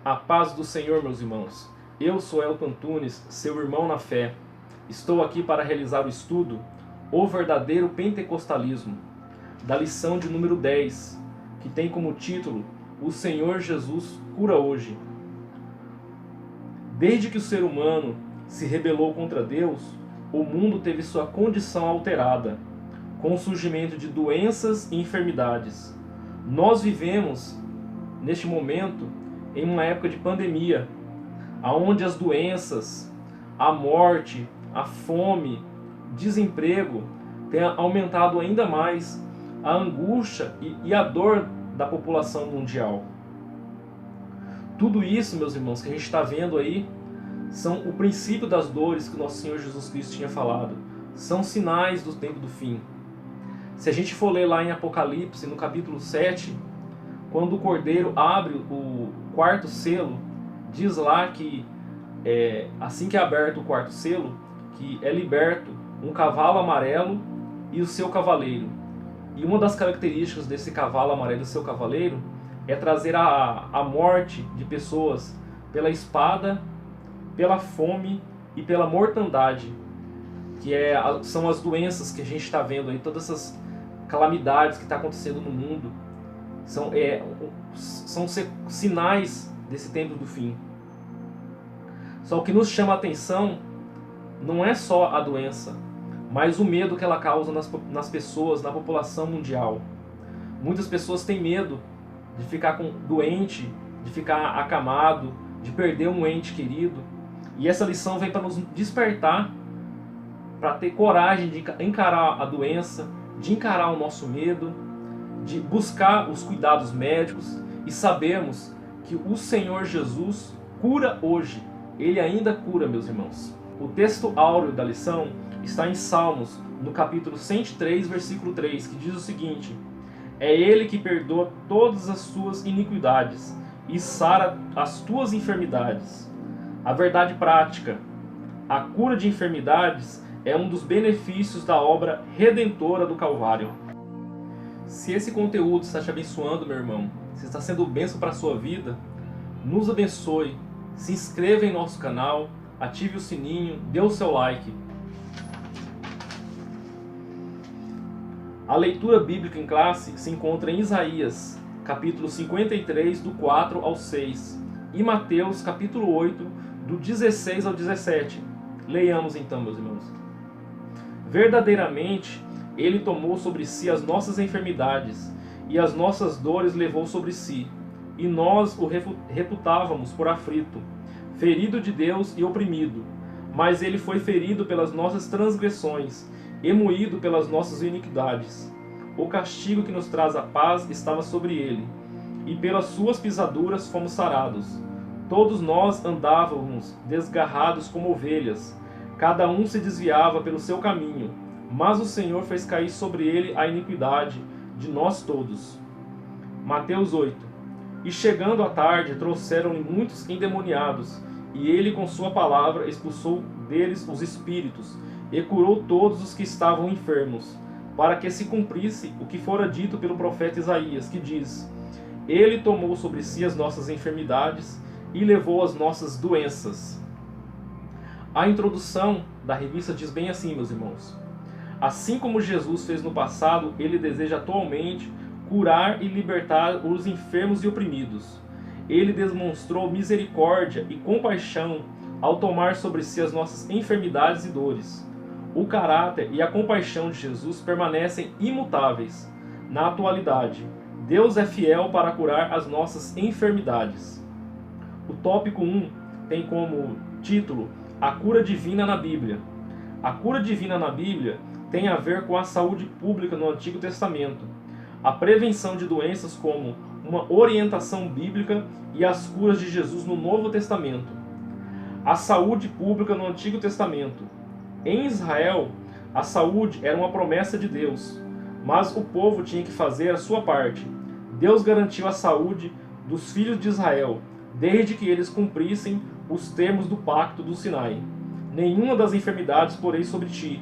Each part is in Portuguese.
A paz do Senhor, meus irmãos. Eu sou Elton Antunes, seu irmão na fé. Estou aqui para realizar o estudo O Verdadeiro Pentecostalismo, da lição de número 10, que tem como título O Senhor Jesus cura hoje. Desde que o ser humano se rebelou contra Deus, o mundo teve sua condição alterada, com o surgimento de doenças e enfermidades. Nós vivemos, neste momento, em uma época de pandemia, onde as doenças, a morte, a fome, desemprego têm aumentado ainda mais a angústia e a dor da população mundial. Tudo isso, meus irmãos, que a gente está vendo aí, são o princípio das dores que o nosso Senhor Jesus Cristo tinha falado. São sinais do tempo do fim. Se a gente for ler lá em Apocalipse, no capítulo 7, quando o Cordeiro abre o quarto selo, diz lá que assim que é aberto o quarto selo, que é liberto um cavalo amarelo e o seu cavaleiro. E uma das características desse cavalo amarelo e seu cavaleiro é trazer a morte de pessoas pela espada, pela fome e pela mortandade, que são as doenças que a gente está vendo aí, todas essas calamidades que estão acontecendo no mundo. São sinais desse tempo do fim. Só o que nos chama a atenção não é só a doença, mas o medo que ela causa nas pessoas, na população mundial. Muitas pessoas têm medo de ficar doente, de ficar acamado, de perder um ente querido. E essa lição vem para nos despertar, para ter coragem de encarar a doença, de encarar o nosso medo, de buscar os cuidados médicos e sabermos que o Senhor Jesus cura hoje. Ele ainda cura, meus irmãos. O texto áureo da lição está em Salmos, no capítulo 103, versículo 3, que diz o seguinte: É Ele que perdoa todas as suas iniquidades e sara as tuas enfermidades. A verdade prática: a cura de enfermidades é um dos benefícios da obra redentora do Calvário. Se esse conteúdo está te abençoando, meu irmão, se está sendo bênção para a sua vida, nos abençoe, se inscreva em nosso canal, ative o sininho, dê o seu like. A leitura bíblica em classe se encontra em Isaías, capítulo 53, do 4 ao 6, e Mateus, capítulo 8, do 16 ao 17. Leiamos então, meus irmãos. Verdadeiramente, Ele tomou sobre si as nossas enfermidades, e as nossas dores levou sobre si, e nós o reputávamos por aflito, ferido de Deus e oprimido. Mas Ele foi ferido pelas nossas transgressões, e moído pelas nossas iniquidades. O castigo que nos traz a paz estava sobre Ele, e pelas suas pisaduras fomos sarados. Todos nós andávamos desgarrados como ovelhas, cada um se desviava pelo seu caminho, mas o Senhor fez cair sobre ele a iniquidade de nós todos. Mateus 8. E chegando à tarde, trouxeram-lhe muitos endemoniados, e ele com sua palavra expulsou deles os espíritos, e curou todos os que estavam enfermos, para que se cumprisse o que fora dito pelo profeta Isaías, que diz: Ele tomou sobre si as nossas enfermidades e levou as nossas doenças. A introdução da revista diz bem assim, meus irmãos: Assim como Jesus fez no passado, Ele deseja atualmente curar e libertar os enfermos e oprimidos. Ele demonstrou misericórdia e compaixão ao tomar sobre si as nossas enfermidades e dores. O caráter e a compaixão de Jesus permanecem imutáveis. Na atualidade, Deus é fiel para curar as nossas enfermidades. O tópico 1 tem como título A cura divina na Bíblia. A cura divina na Bíblia tem a ver com a saúde pública no Antigo Testamento, a prevenção de doenças como uma orientação bíblica e as curas de Jesus no Novo Testamento. A saúde pública no Antigo Testamento. Em Israel, a saúde era uma promessa de Deus, mas o povo tinha que fazer a sua parte. Deus garantiu a saúde dos filhos de Israel, desde que eles cumprissem os termos do pacto do Sinai. Nenhuma das enfermidades porei sobre ti,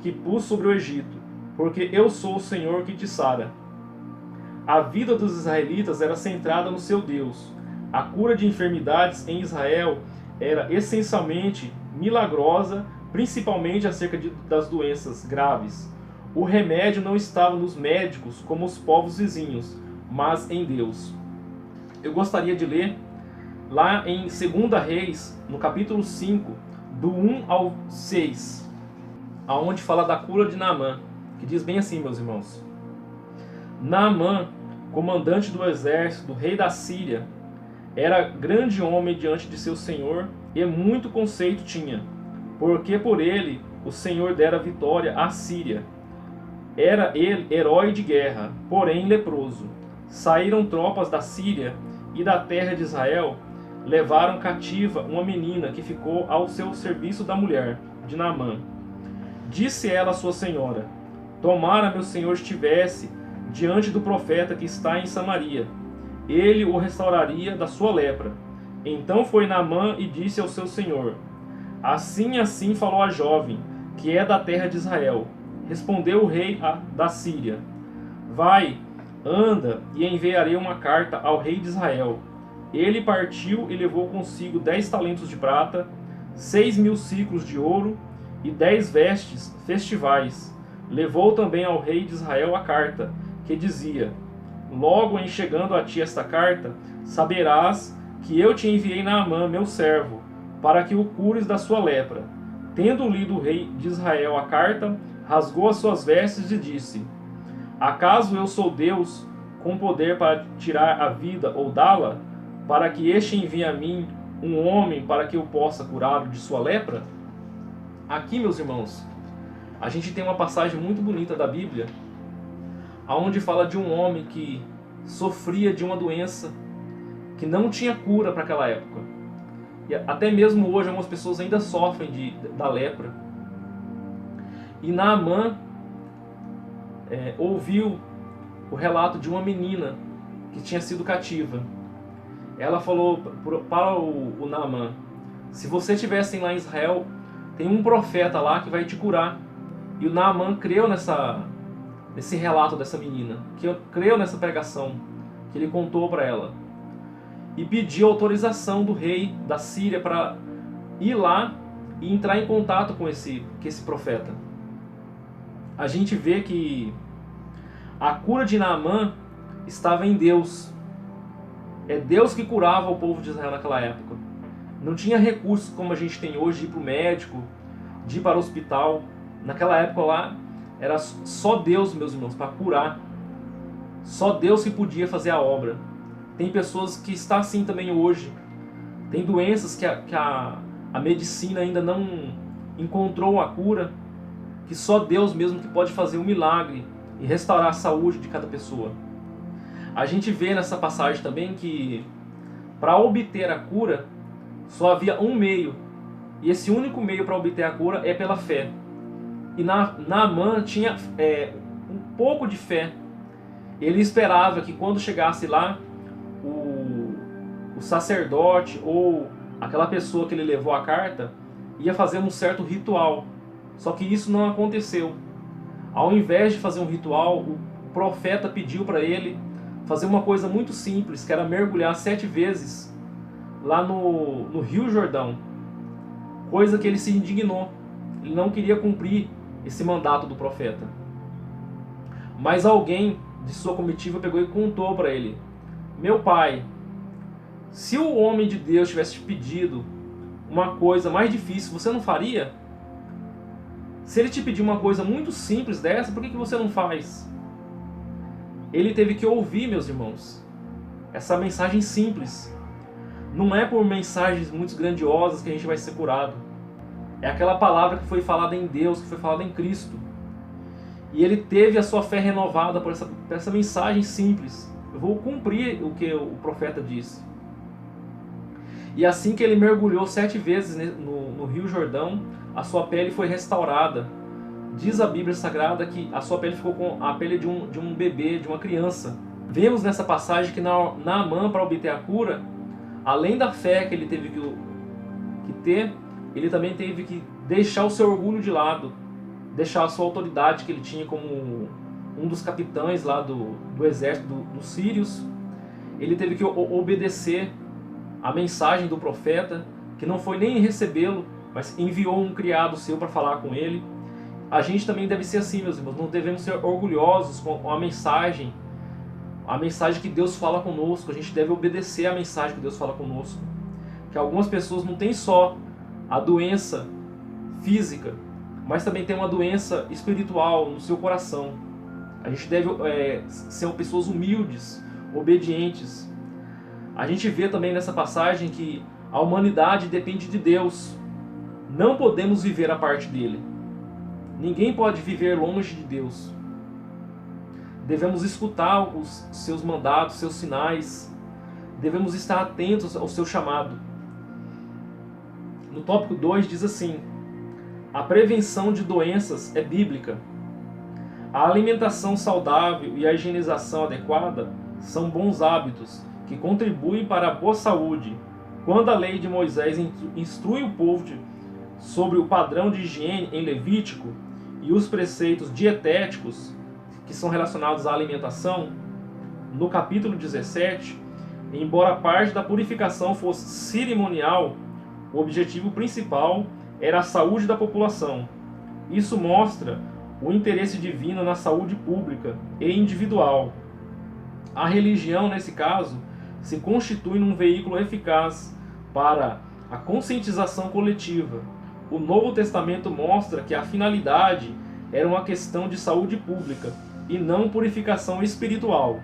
que pus sobre o Egito, porque eu sou o Senhor que te sara. A vida dos israelitas era centrada no seu Deus, A cura de enfermidades em Israel era essencialmente milagrosa, principalmente acerca das doenças graves. O remédio não estava nos médicos como os povos vizinhos, mas em Deus. Eu gostaria de ler lá em 2 Reis, no capítulo 5, do 1 ao 6, aonde fala da cura de Naamã, que diz bem assim, meus irmãos. Naamã, comandante do exército do rei da Síria, era grande homem diante de seu senhor e muito conceito tinha, porque por ele o Senhor dera vitória à Síria. Era ele herói de guerra, porém leproso. Saíram tropas da Síria e da terra de Israel, levaram cativa uma menina que ficou ao seu serviço da mulher de Naamã. Disse ela à sua senhora: tomara meu senhor estivesse diante do profeta que está em Samaria, ele o restauraria da sua lepra. Então foi Naamã e disse ao seu senhor: assim falou a jovem, que é da terra de Israel. Respondeu o rei da Síria: vai, anda, e enviarei uma carta ao rei de Israel. Ele partiu e levou consigo 10 talentos de prata, 6.000 siclos de ouro e 10 vestes festivais. Levou também ao rei de Israel a carta, que dizia: logo em chegando a ti esta carta, saberás que eu te enviei Naamã, meu servo, para que o cures da sua lepra. Tendo lido o rei de Israel a carta, rasgou as suas vestes e disse: acaso eu sou Deus, com poder para tirar a vida ou dá-la, para que este envie a mim um homem para que eu possa curá-lo de sua lepra? Aqui, meus irmãos, a gente tem uma passagem muito bonita da Bíblia, onde fala de um homem que sofria de uma doença que não tinha cura para aquela época. E até mesmo hoje algumas pessoas ainda sofrem da lepra. E Naamã ouviu o relato de uma menina que tinha sido cativa. Ela falou para o Naamã: se você estivesse lá em Israel, tem um profeta lá que vai te curar. E o Naamã creu nesse relato dessa menina, que creu nessa pregação que ele contou para ela, e pediu autorização do rei da Síria para ir lá e entrar em contato com esse profeta. A gente vê que a cura de Naamã estava em Deus. É Deus que curava o povo de Israel naquela época. Não tinha recursos como a gente tem hoje de ir para o médico, de ir para o hospital. Naquela época lá, era só Deus, meus irmãos, para curar. Só Deus que podia fazer a obra. Tem pessoas que estão assim também hoje. Tem doenças que a medicina ainda não encontrou a cura, que só Deus mesmo que pode fazer um milagre e restaurar a saúde de cada pessoa. A gente vê nessa passagem também que para obter a cura só havia um meio, e esse único meio para obter a cura é pela fé. E Naamã tinha um pouco de fé. Ele esperava que quando chegasse lá, o sacerdote ou aquela pessoa que ele levou a carta ia fazer um certo ritual. Só que isso não aconteceu. Ao invés de fazer um ritual, o profeta pediu para ele fazer uma coisa muito simples, que era mergulhar 7 vezes lá no Rio Jordão. Coisa que ele se indignou. Ele não queria cumprir esse mandato do profeta. Mas alguém de sua comitiva pegou e contou para ele: meu pai, se o homem de Deus tivesse te pedido uma coisa mais difícil, você não faria? Se ele te pedir uma coisa muito simples dessa, por que você não faz? Ele teve que ouvir, meus irmãos, essa mensagem simples. Não é por mensagens muito grandiosas que a gente vai ser curado. É aquela palavra que foi falada em Deus, que foi falada em Cristo. E ele teve a sua fé renovada por essa mensagem simples. Eu vou cumprir o que o profeta disse. E assim que ele mergulhou 7 vezes no Rio Jordão, a sua pele foi restaurada. Diz a Bíblia Sagrada que a sua pele ficou com a pele de um bebê, de uma criança. Vemos nessa passagem que Naamã, para obter a cura, além da fé que ele teve que ter, ele também teve que deixar o seu orgulho de lado, deixar a sua autoridade que ele tinha como um dos capitães lá do exército dos sírios. Ele teve que obedecer a mensagem do profeta, que não foi nem recebê-lo, mas enviou um criado seu para falar com ele. A gente também deve ser assim, meus irmãos, não devemos ser orgulhosos com a mensagem que Deus fala conosco. A gente deve obedecer à mensagem que Deus fala conosco. Que algumas pessoas não têm só a doença física, mas também tem uma doença espiritual no seu coração. A gente deve ser pessoas humildes, obedientes. A gente vê também nessa passagem que a humanidade depende de Deus. Não podemos viver a parte dele. Ninguém pode viver longe de Deus. Devemos escutar os seus mandatos, seus sinais. Devemos estar atentos ao seu chamado. No tópico 2 diz assim: a prevenção de doenças é bíblica. A alimentação saudável e a higienização adequada são bons hábitos que contribuem para a boa saúde. Quando a lei de Moisés instrui o povo sobre o padrão de higiene em Levítico e os preceitos dietéticos que são relacionados à alimentação, no capítulo 17, embora parte da purificação fosse cerimonial, o objetivo principal era a saúde da população. Isso mostra o interesse divino na saúde pública e individual. A religião, nesse caso, se constitui num veículo eficaz para a conscientização coletiva. O Novo Testamento mostra que a finalidade era uma questão de saúde pública e não purificação espiritual,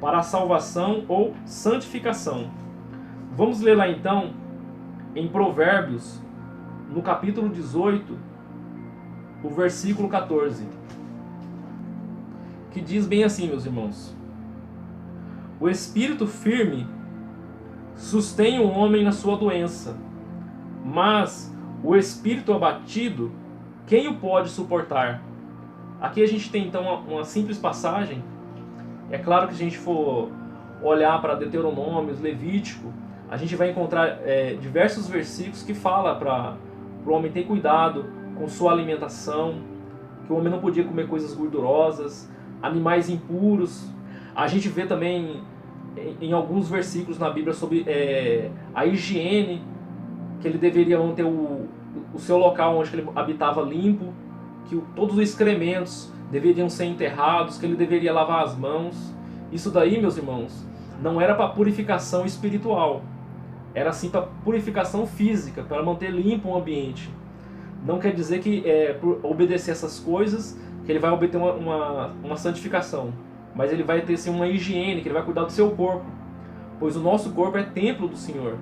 para a salvação ou santificação. Vamos ler lá então em Provérbios, no capítulo 18, o versículo 14, que diz bem assim, meus irmãos: o espírito firme sustém o homem na sua doença, mas o espírito abatido, quem o pode suportar? Aqui a gente tem então uma simples passagem. É claro que se a gente for olhar para Deuteronômio, Levítico, a gente vai encontrar diversos versículos que falam para o homem ter cuidado com sua alimentação, que o homem não podia comer coisas gordurosas, animais impuros. A gente vê também em alguns versículos na Bíblia sobre a higiene, que ele deveria manter o seu local onde ele habitava limpo, que todos os excrementos deveriam ser enterrados, que ele deveria lavar as mãos. Isso daí, meus irmãos, não era para purificação espiritual, era sim para purificação física, para manter limpo o ambiente. Não quer dizer que por obedecer essas coisas que ele vai obter uma santificação, mas ele vai ter sim uma higiene, que ele vai cuidar do seu corpo, pois o nosso corpo é templo do Senhor,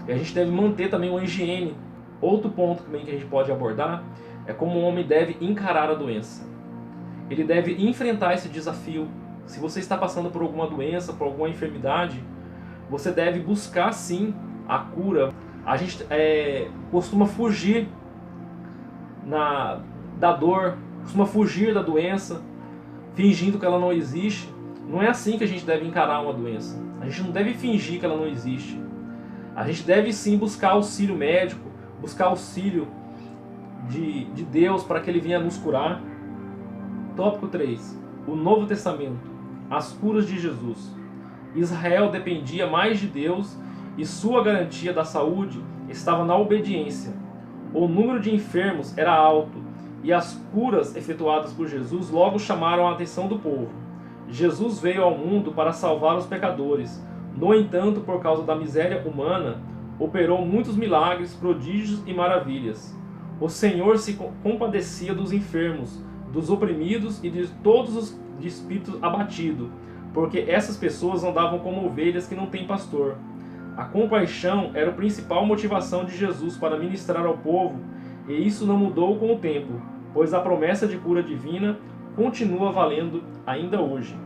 e a gente deve manter também uma higiene. Outro ponto também que a gente pode abordar é como o homem deve encarar a doença. Ele deve enfrentar esse desafio. Se você está passando por alguma doença, por alguma enfermidade, você deve buscar sim a cura. A gente costuma fugir da dor, costuma fugir da doença, fingindo que ela não existe. Não é assim que a gente deve encarar uma doença. A gente não deve fingir que ela não existe. A gente deve sim buscar auxílio médico, buscar auxílio de Deus para que Ele venha nos curar. Tópico 3. O Novo Testamento. As curas de Jesus. Israel dependia mais de Deus e sua garantia da saúde estava na obediência. O número de enfermos era alto e as curas efetuadas por Jesus logo chamaram a atenção do povo. Jesus veio ao mundo para salvar os pecadores. No entanto, por causa da miséria humana, operou muitos milagres, prodígios e maravilhas. O Senhor se compadecia dos enfermos, dos oprimidos e de todos os de espírito abatido, porque essas pessoas andavam como ovelhas que não têm pastor. A compaixão era a principal motivação de Jesus para ministrar ao povo, e isso não mudou com o tempo, pois a promessa de cura divina continua valendo ainda hoje.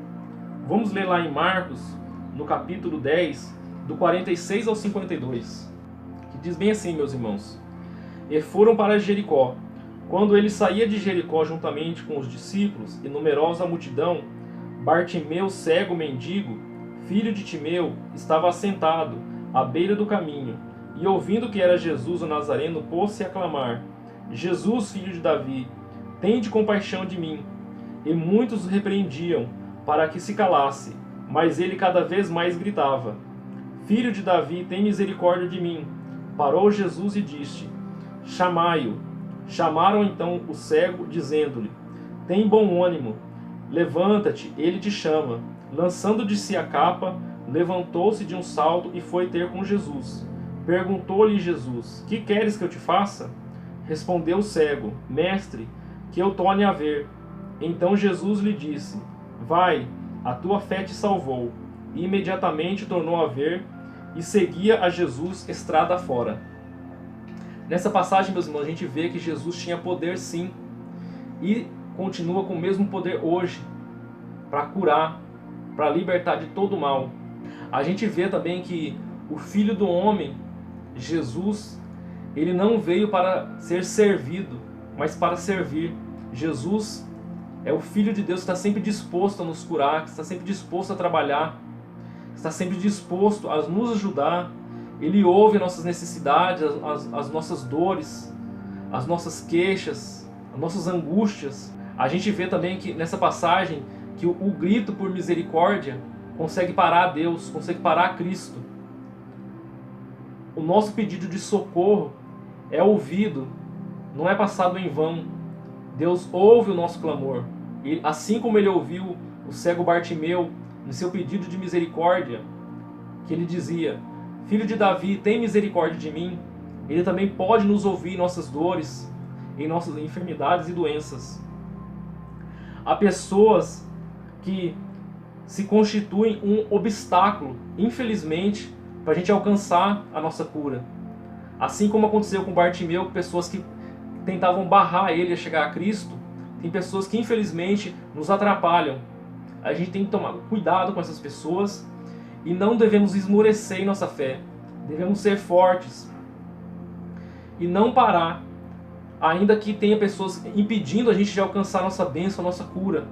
Vamos ler lá em Marcos, no capítulo 10, do 46 ao 52, que diz bem assim, meus irmãos: E foram para Jericó. Quando ele saía de Jericó juntamente com os discípulos e numerosa multidão, Bartimeu, cego mendigo, filho de Timeu, estava assentado à beira do caminho, e ouvindo que era Jesus o Nazareno, pôs-se a clamar: Jesus, filho de Davi, tende compaixão de mim. E muitos o repreendiam para que se calasse, mas ele cada vez mais gritava: Filho de Davi, tem misericórdia de mim. Parou Jesus e disse: chamai-o. Chamaram então o cego, dizendo-lhe: tem bom ânimo, levanta-te, ele te chama. Lançando de si a capa, levantou-se de um salto e foi ter com Jesus. Perguntou-lhe Jesus: que queres que eu te faça? Respondeu o cego: mestre, que eu torne a ver. Então Jesus lhe disse: vai, a tua fé te salvou. E imediatamente tornou a ver e seguia a Jesus estrada fora. Nessa passagem, meus irmãos, a gente vê que Jesus tinha poder sim, e continua com o mesmo poder hoje, para curar, para libertar de todo o mal. A gente vê também que o Filho do Homem, Jesus, ele não veio para ser servido, mas para servir. Jesus é o Filho de Deus que está sempre disposto a nos curar, que está sempre disposto a trabalhar, está sempre disposto a nos ajudar. Ele ouve nossas necessidades, as nossas dores, as nossas queixas, as nossas angústias. A gente vê também que nessa passagem que o grito por misericórdia consegue parar a Deus, consegue parar a Cristo. O nosso pedido de socorro é ouvido, não é passado em vão. Deus ouve o nosso clamor. E assim como ele ouviu o cego Bartimeu no seu pedido de misericórdia, que ele dizia: Filho de Davi, tem misericórdia de mim. Ele também pode nos ouvir em nossas dores, em nossas enfermidades e doenças. Há pessoas que se constituem um obstáculo, infelizmente, para a gente alcançar a nossa cura. Assim como aconteceu com Bartimeu, pessoas que tentavam barrar ele a chegar a Cristo, tem pessoas que infelizmente nos atrapalham. A gente tem que tomar cuidado com essas pessoas e não devemos esmorecer em nossa fé. Devemos ser fortes e não parar, ainda que tenha pessoas impedindo a gente de alcançar a nossa bênção, a nossa cura.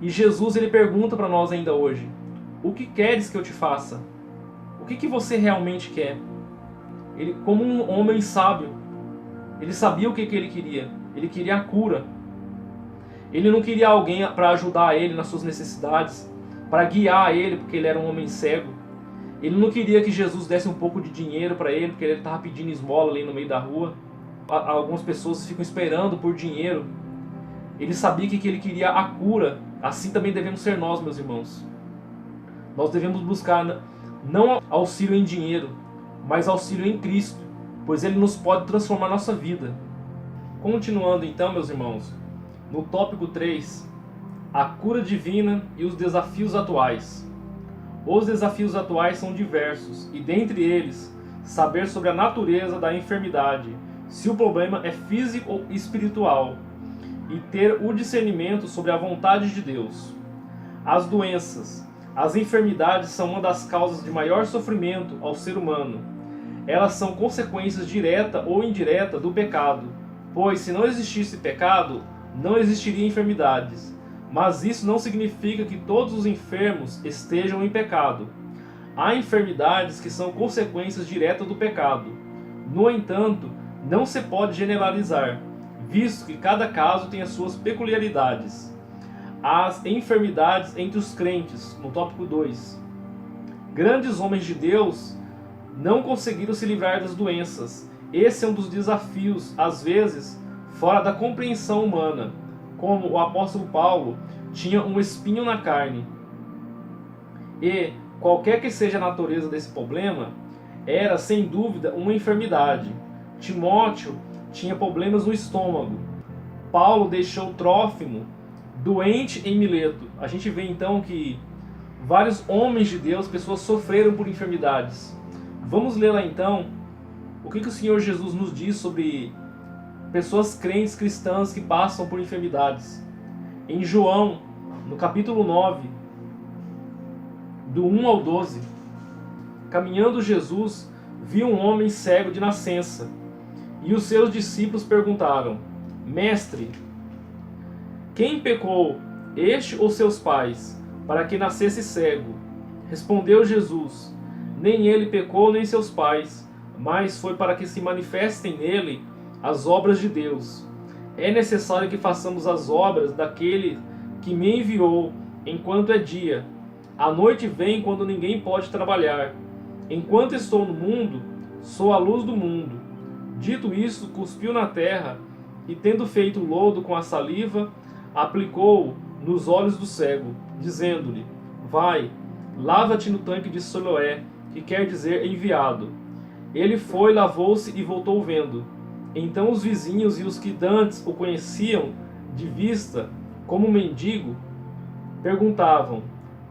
E Jesus, ele pergunta para nós ainda hoje: o que queres que eu te faça? O que você realmente quer? Ele, como um homem sábio, ele sabia o que ele queria. Ele queria a cura. Ele não queria alguém para ajudar ele nas suas necessidades, para guiar ele, porque ele era um homem cego. Ele não queria que Jesus desse um pouco de dinheiro para ele, porque ele estava pedindo esmola ali no meio da rua. Algumas pessoas ficam esperando por dinheiro. Ele sabia que ele queria a cura. Assim também devemos ser nós, meus irmãos. Nós devemos buscar não auxílio em dinheiro, mas auxílio em Cristo, pois Ele nos pode transformar a nossa vida. Continuando então, meus irmãos, no tópico 3, a cura divina e os desafios atuais. Os desafios atuais são diversos, e dentre eles, saber sobre a natureza da enfermidade, se o problema é físico ou espiritual, e ter o discernimento sobre a vontade de Deus. As doenças, as enfermidades são uma das causas de maior sofrimento ao ser humano. Elas são consequências direta ou indireta do pecado, pois se não existisse pecado, não existiria enfermidades. Mas isso não significa que todos os enfermos estejam em pecado. Há enfermidades que são consequências diretas do pecado. No entanto, não se pode generalizar, visto que cada caso tem as suas peculiaridades. As enfermidades entre os crentes, no tópico 2. Grandes homens de Deus não conseguiram se livrar das doenças. Esse é um dos desafios, às vezes, fora da compreensão humana, como o apóstolo Paulo tinha um espinho na carne. E, qualquer que seja a natureza desse problema, era, sem dúvida, uma enfermidade. Timóteo tinha problemas no estômago. Paulo deixou Trófimo doente em Mileto. A gente vê então que vários homens de Deus, pessoas sofreram por enfermidades. Vamos ler lá então o que o Senhor Jesus nos diz sobre pessoas crentes cristãs que passam por enfermidades. Em João, no capítulo 9, do 1 ao 12, caminhando Jesus, viu um homem cego de nascença, e os seus discípulos perguntaram: Mestre, quem pecou, este ou seus pais, para que nascesse cego? Respondeu Jesus: Nem ele pecou, nem seus pais, mas foi para que se manifestem nele as obras de Deus. É necessário que façamos as obras daquele que me enviou enquanto é dia. A noite vem quando ninguém pode trabalhar. Enquanto estou no mundo, sou a luz do mundo. Dito isso, cuspiu na terra e, tendo feito o lodo com a saliva, aplicou-o nos olhos do cego, dizendo-lhe: Vai, lava-te no tanque de Siloé, que quer dizer enviado. Ele foi, lavou-se e voltou vendo. Então os vizinhos e os que dantes o conheciam de vista como mendigo perguntavam: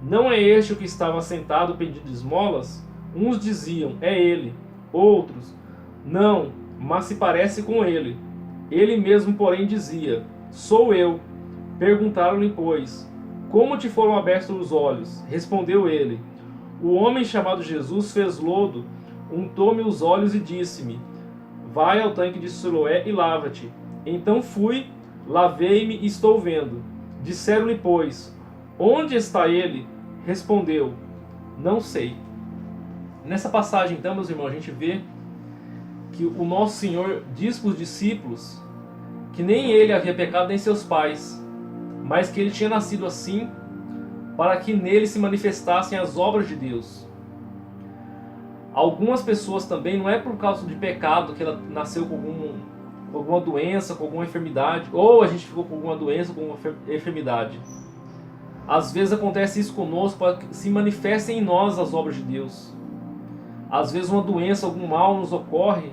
Não é este o que estava sentado pedindo esmolas? Uns diziam: É ele. Outros: Não, mas se parece com ele. Ele mesmo, porém, dizia: Sou eu. Perguntaram-lhe, pois: Como te foram abertos os olhos? Respondeu ele: O homem chamado Jesus fez lodo, untou-me os olhos e disse-me: Vai ao tanque de Siloé e lava-te. Então fui, lavei-me e estou vendo. Disseram-lhe, pois: Onde está ele? Respondeu: Não sei. Nessa passagem, então, meus irmãos, a gente vê que o nosso Senhor diz para os discípulos que nem ele havia pecado, nem seus pais, mas que ele tinha nascido assim para que nele se manifestassem as obras de Deus. Algumas pessoas também, não é por causa de pecado que ela nasceu com alguma doença, com alguma enfermidade, ou a gente ficou com alguma doença, com alguma enfermidade. Às vezes acontece isso conosco para que se manifestem em nós as obras de Deus. Às vezes uma doença, algum mal nos ocorre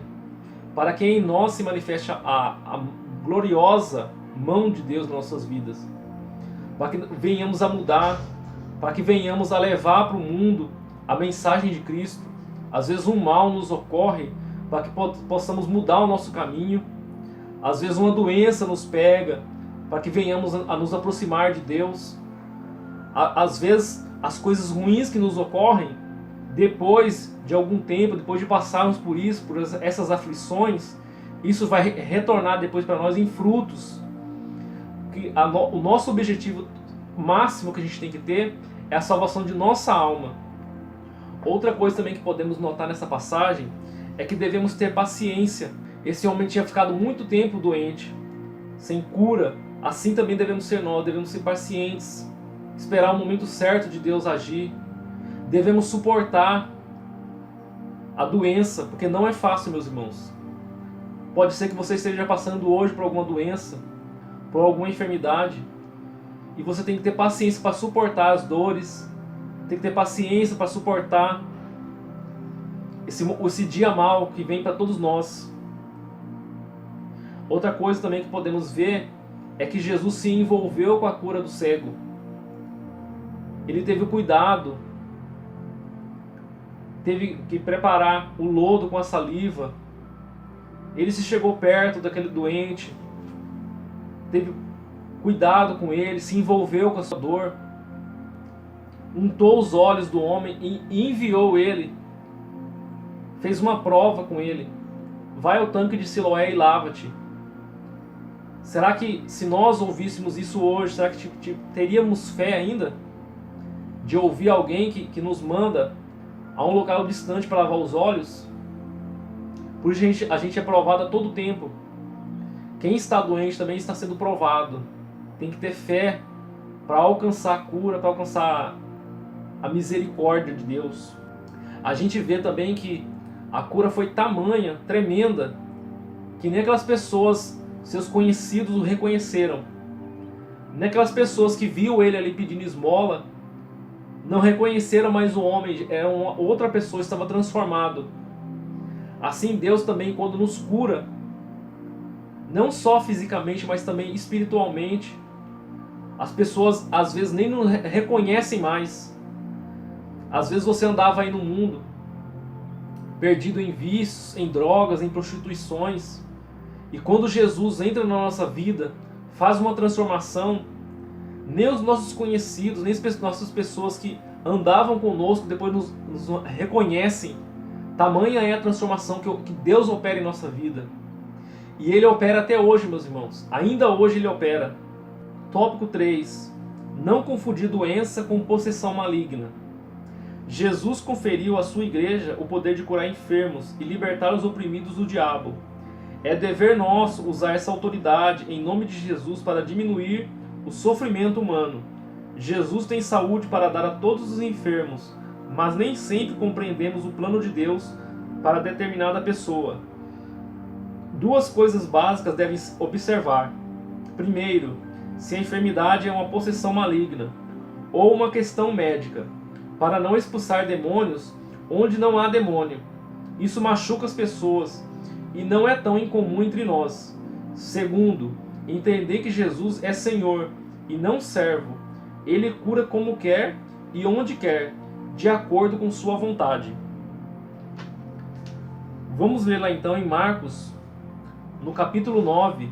para que em nós se manifeste a gloriosa mão de Deus nas nossas vidas. Para que venhamos a mudar, para que venhamos a levar para o mundo a mensagem de Cristo. Às vezes um mal nos ocorre para que possamos mudar o nosso caminho. Às vezes uma doença nos pega para que venhamos a nos aproximar de Deus. Às vezes as coisas ruins que nos ocorrem, depois de algum tempo, depois de passarmos por isso, por essas aflições, isso vai retornar depois para nós em frutos. O nosso objetivo máximo que a gente tem que ter é a salvação de nossa alma. Outra coisa também que podemos notar nessa passagem é que devemos ter paciência. Esse homem tinha ficado muito tempo doente, sem cura. Assim também devemos ser nós, devemos ser pacientes, esperar o momento certo de Deus agir. Devemos suportar a doença, porque não é fácil, meus irmãos. Pode ser que você esteja passando hoje por alguma doença, por alguma enfermidade, e você tem que ter paciência para suportar as dores, tem que ter paciência para suportar esse dia mal que vem para todos nós. Outra coisa também que podemos ver é que Jesus se envolveu com a cura do cego. Ele teve o cuidado, teve que preparar o lodo com a saliva. Ele se chegou perto daquele doente, teve cuidado com ele, se envolveu com a sua dor, untou os olhos do homem e enviou ele, fez uma prova com ele: vai ao tanque de Siloé e lava-te. Será que se nós ouvíssemos isso hoje, será que teríamos fé ainda de ouvir alguém que nos manda a um local distante para lavar os olhos? Por isso a gente é provado a todo tempo. Quem está doente também está sendo provado. Tem que ter fé para alcançar a cura, para alcançar a misericórdia de Deus. A gente vê também que a cura foi tamanha, tremenda, que nem aquelas pessoas, seus conhecidos, o reconheceram. Nem aquelas pessoas que viu ele ali pedindo esmola não reconheceram mais o homem, era outra pessoa, estava transformado. Assim Deus também, quando nos cura, não só fisicamente, mas também espiritualmente, as pessoas às vezes nem nos reconhecem mais. Às vezes você andava aí no mundo, perdido em vícios, em drogas, em prostituições, e quando Jesus entra na nossa vida, faz uma transformação, nem os nossos conhecidos, nem as nossas pessoas que andavam conosco depois nos reconhecem. Tamanha é a transformação que Deus opera em nossa vida. E Ele opera até hoje, meus irmãos. Ainda hoje Ele opera. Tópico 3. Não confundir doença com possessão maligna. Jesus conferiu à sua igreja o poder de curar enfermos e libertar os oprimidos do diabo. É dever nosso usar essa autoridade em nome de Jesus para diminuir o sofrimento humano. Jesus tem saúde para dar a todos os enfermos, mas nem sempre compreendemos o plano de Deus para determinada pessoa. Duas coisas básicas devem observar. Primeiro, se a enfermidade é uma possessão maligna ou uma questão médica, para não expulsar demônios onde não há demônio. Isso machuca as pessoas e não é tão incomum entre nós. Segundo, entender que Jesus é Senhor e não servo. Ele cura como quer e onde quer, de acordo com sua vontade. Vamos ler lá então em Marcos, no capítulo 9,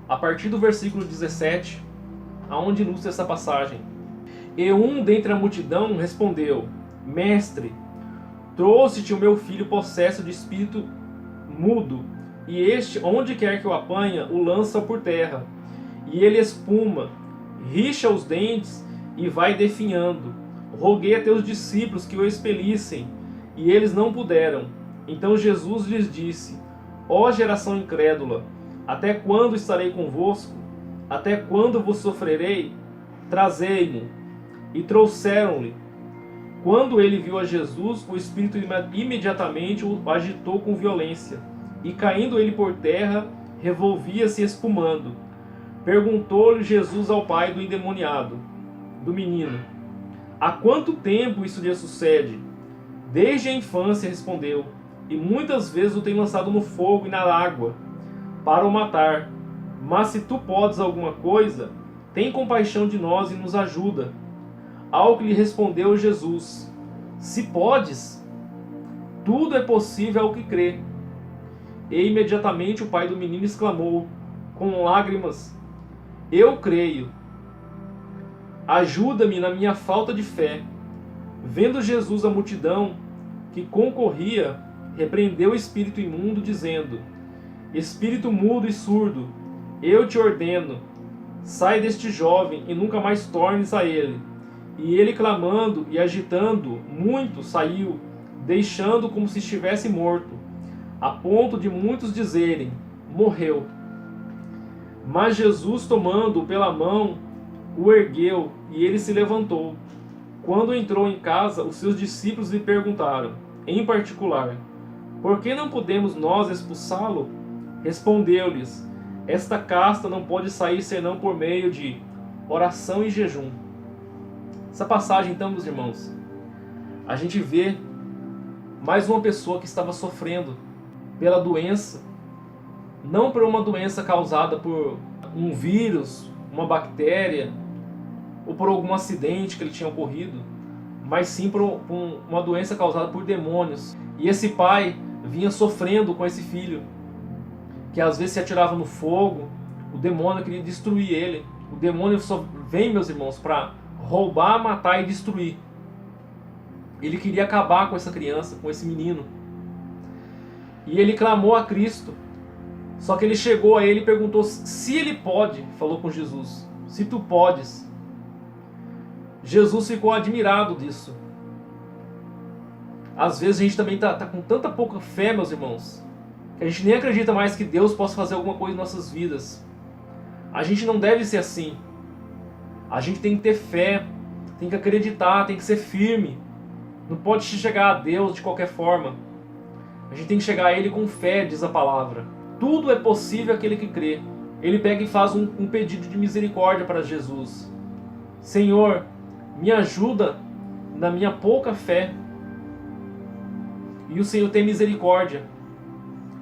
a partir do versículo 17, aonde ilustra essa passagem. E um dentre a multidão respondeu: Mestre, trouxe-te o meu filho possesso de espírito mudo, e este, onde quer que o apanha, o lança por terra, e ele espuma, rixa os dentes e vai definhando. Roguei a teus discípulos que o expelissem, e eles não puderam. Então Jesus lhes disse: Ó geração incrédula, até quando estarei convosco? Até quando vos sofrerei? Trazei-mo. E trouxeram-lhe. Quando ele viu a Jesus, o espírito imediatamente o agitou com violência, e caindo ele por terra, revolvia-se espumando. Perguntou-lhe Jesus ao pai do endemoniado, do menino: Há quanto tempo isso lhe sucede? Desde a infância, respondeu, e muitas vezes o tem lançado no fogo e na água, para o matar. Mas se tu podes alguma coisa, tem compaixão de nós e nos ajuda. Ao que lhe respondeu Jesus: Se podes, tudo é possível ao que crê. E imediatamente o pai do menino exclamou, com lágrimas: Eu creio. Ajuda-me na minha falta de fé. Vendo Jesus a multidão que concorria, repreendeu o espírito imundo, dizendo: Espírito mudo e surdo, eu te ordeno, sai deste jovem e nunca mais tornes a ele. E ele, clamando e agitando muito, saiu, deixando como se estivesse morto, a ponto de muitos dizerem: Morreu. Mas Jesus, tomando-o pela mão, o ergueu, e ele se levantou. Quando entrou em casa, os seus discípulos lhe perguntaram, em particular: Por que não podemos nós expulsá-lo? Respondeu-lhes: Esta casta não pode sair senão por meio de oração e jejum. Essa passagem, então, meus irmãos, a gente vê mais uma pessoa que estava sofrendo pela doença, não por uma doença causada por um vírus, uma bactéria, ou por algum acidente que ele tinha ocorrido, mas sim por uma doença causada por demônios. E esse pai vinha sofrendo com esse filho, que às vezes se atirava no fogo, o demônio queria destruir ele. O demônio só vem, meus irmãos, para roubar, matar e destruir. Ele queria acabar com essa criança, com esse menino. E ele clamou a Cristo. Só que ele chegou a ele e perguntou se ele pode, falou com Jesus, se tu podes. Jesus ficou admirado disso. Às vezes a gente também tá com tanta pouca fé, meus irmãos, que a gente nem acredita mais que Deus possa fazer alguma coisa em nossas vidas. A gente não deve ser assim. A gente tem que ter fé, tem que acreditar, tem que ser firme. Não pode chegar a Deus de qualquer forma. A gente tem que chegar a Ele com fé, diz a palavra. Tudo é possível àquele que crê. Ele pega e faz um pedido de misericórdia para Jesus. Senhor, me ajuda na minha pouca fé. E o Senhor tem misericórdia.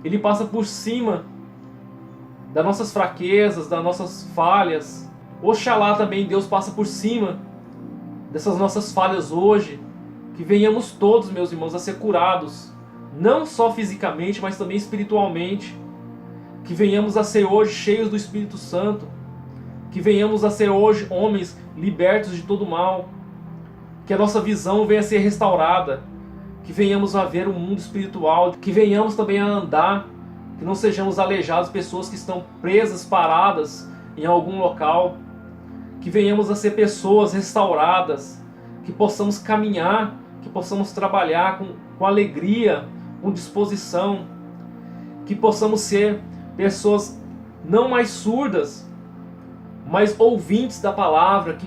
Ele passa por cima das nossas fraquezas, das nossas falhas. Oxalá também Deus passa por cima dessas nossas falhas hoje. Que venhamos todos, meus irmãos, a ser curados. Não só fisicamente, mas também espiritualmente. Que venhamos a ser hoje cheios do Espírito Santo. Que venhamos a ser hoje homens libertos de todo mal. Que a nossa visão venha a ser restaurada. Que venhamos a ver o mundo espiritual. Que venhamos também a andar. Que não sejamos aleijados, pessoas que estão presas, paradas em algum local. Que venhamos a ser pessoas restauradas. Que possamos caminhar, que possamos trabalhar com alegria, com disposição. Que possamos ser pessoas não mais surdas, mas ouvintes da palavra, que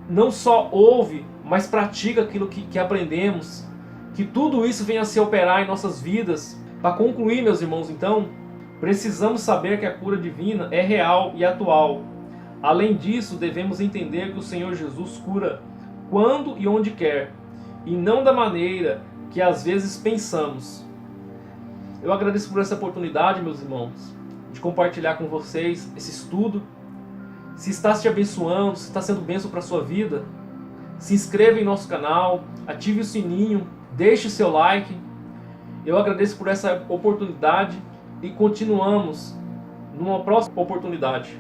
não só ouve, mas pratica aquilo que aprendemos. Que tudo isso venha a se operar em nossas vidas. Para concluir, meus irmãos, então, precisamos saber que a cura divina é real e atual. Além disso, devemos entender que o Senhor Jesus cura quando e onde quer, e não da maneira que às vezes pensamos. Eu agradeço por essa oportunidade, meus irmãos, de compartilhar com vocês esse estudo. Se está te abençoando, se está sendo bênção para a sua vida, se inscreva em nosso canal, ative o sininho, deixe o seu like. Eu agradeço por essa oportunidade e continuamos numa próxima oportunidade.